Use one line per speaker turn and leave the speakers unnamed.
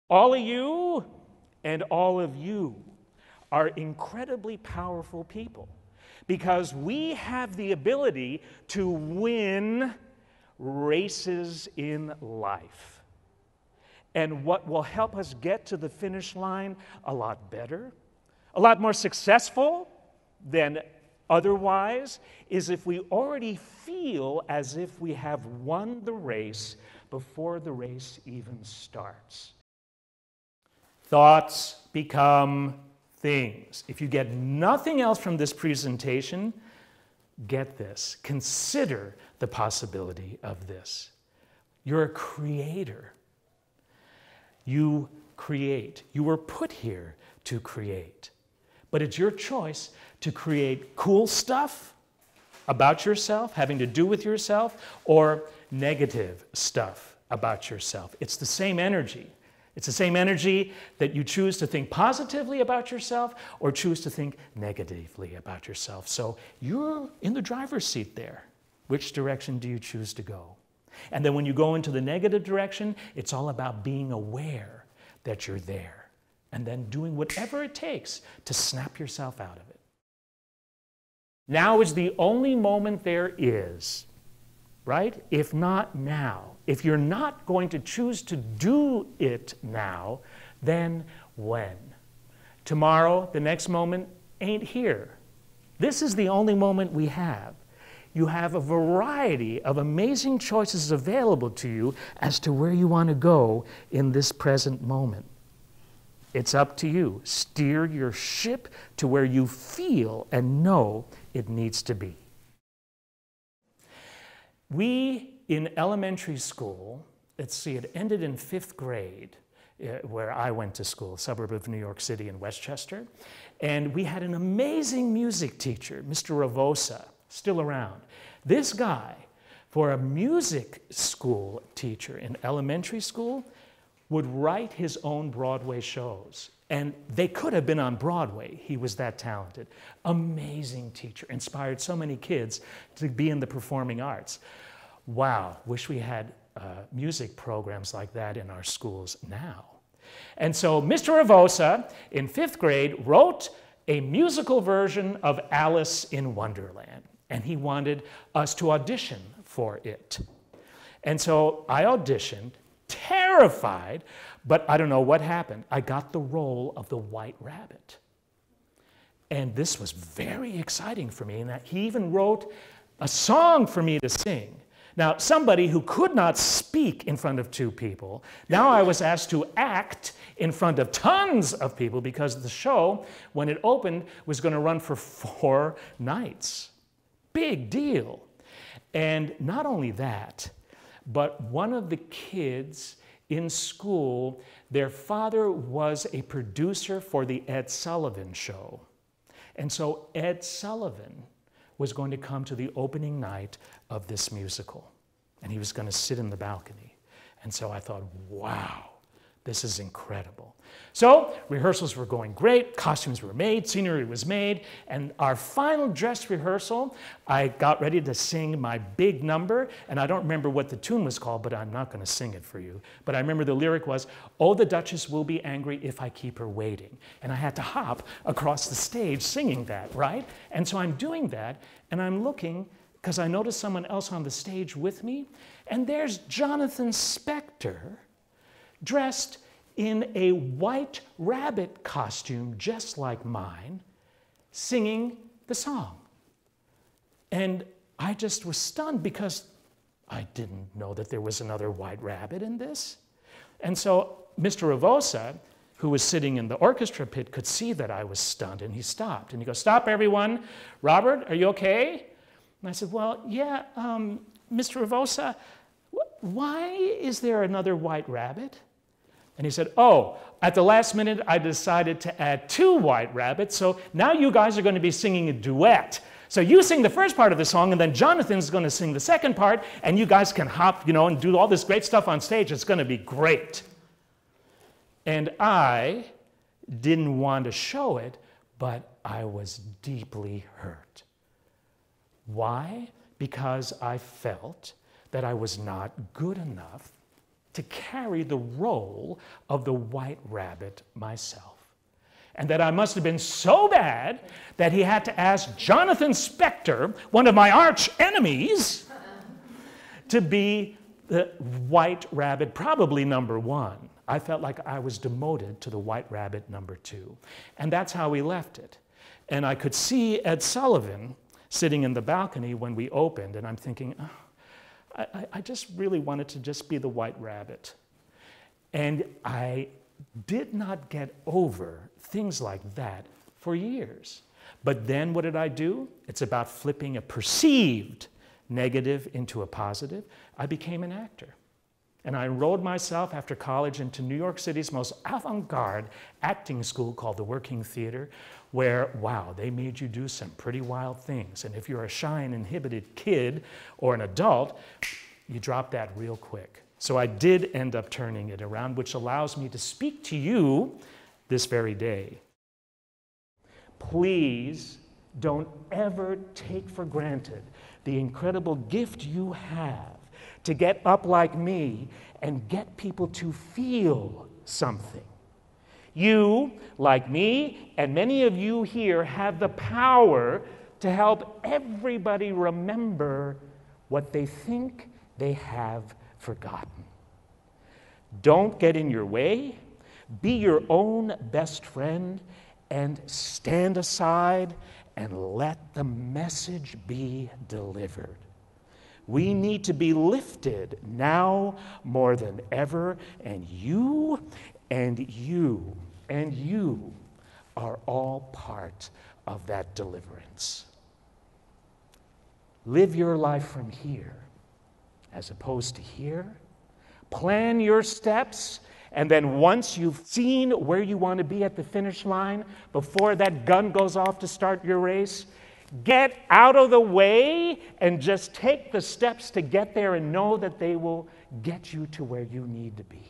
All of you and all of you are incredibly powerful people because we have the ability to win races in life. And what will help us get to the finish line a lot better, a lot more successful than otherwise, is if we already feel as if we have won the race before the race even starts. Thoughts become things. If you get nothing else from this presentation, get this. Consider the possibility of this. You're a creator. You create. You were put here to create. But it's your choice to create cool stuff about yourself, having to do with yourself, or negative stuff about yourself. It's the same energy. It's the same energy that you choose to think positively about yourself or choose to think negatively about yourself. So you're in the driver's seat there. Which direction do you choose to go? And then when you go into the negative direction, it's all about being aware that you're there and then doing whatever it takes to snap yourself out of it. Now is the only moment there is, right? If not now. If you're not going to choose to do it now, then when? Tomorrow, the next moment ain't here. This is the only moment we have. You have a variety of amazing choices available to you as to where you want to go in this present moment. It's up to you. Steer your ship to where you feel and know it needs to be. We, in elementary school, let's see, it ended in 5th grade, where I went to school, a suburb of New York City in Westchester. And we had an amazing music teacher, Mr. Ravosa, still around. This guy, for a music school teacher in elementary school, would write his own Broadway shows. And they could have been on Broadway. He was that talented. Amazing teacher. Inspired so many kids to be in the performing arts. Wow, wish we had music programs like that in our schools now. And so Mr. Ravosa, in 5th grade, wrote a musical version of Alice in Wonderland. And he wanted us to audition for it. And so I auditioned, terrified, but I don't know what happened. I got the role of the White Rabbit. And this was very exciting for me, and that he even wrote a song for me to sing. Now, somebody who could not speak in front of 2 people, now I was asked to act in front of tons of people because the show, when it opened, was going to run for 4 nights. Big deal. And not only that, but one of the kids in school, their father was a producer for the Ed Sullivan Show. And so Ed Sullivan was going to come to the opening night of this musical. And he was going to sit in the balcony. And so I thought, wow, this is incredible. So rehearsals were going great, costumes were made, scenery was made, and our final dress rehearsal, I got ready to sing my big number, and I don't remember what the tune was called, but I'm not going to sing it for you. But I remember the lyric was, "Oh, the Duchess will be angry if I keep her waiting." And I had to hop across the stage singing that, right? And so I'm doing that, and I'm looking, because I noticed someone else on the stage with me, and there's Jonathan Spector, dressed in a White Rabbit costume just like mine, singing the song. And I just was stunned because I didn't know that there was another White Rabbit in this. And so Mr. Ravosa, who was sitting in the orchestra pit, could see that I was stunned, and he stopped. And he goes, "Stop, everyone. Robert, are you okay?" And I said, "Well, yeah, Mr. Ravosa, why is there another White Rabbit?" And he said, "Oh, at the last minute, I decided to add 2 White Rabbits, so now you guys are going to be singing a duet. So you sing the first part of the song, and then Jonathan's going to sing the second part, and you guys can hop, and do all this great stuff on stage. It's going to be great." And I didn't want to show it, but I was deeply hurt. Why? Because I felt that I was not good enough, to carry the role of the White Rabbit myself. And that I must have been so bad that he had to ask Jonathan Spector, one of my arch enemies, to be the White Rabbit, probably #1. I felt like I was demoted to the White Rabbit #2. And that's how we left it. And I could see Ed Sullivan sitting in the balcony when we opened, and I'm thinking, oh, I just really wanted to just be the White Rabbit. And I did not get over things like that for years. But then what did I do? It's about flipping a perceived negative into a positive. I became an actor. And I enrolled myself after college into New York City's most avant-garde acting school called the Working Theater, where, wow, they made you do some pretty wild things. And if you're a shy and inhibited kid or an adult, you drop that real quick. So I did end up turning it around, which allows me to speak to you this very day. Please don't ever take for granted the incredible gift you have to get up like me and get people to feel something. You, like me, and many of you here, have the power to help everybody remember what they think they have forgotten. Don't get in your way. Be your own best friend and stand aside and let the message be delivered. We need to be lifted now more than ever, and you and you and you are all part of that deliverance. Live your life from here as opposed to here. Plan your steps, and then once you've seen where you want to be at the finish line, before that gun goes off to start your race, get out of the way and just take the steps to get there and know that they will get you to where you need to be.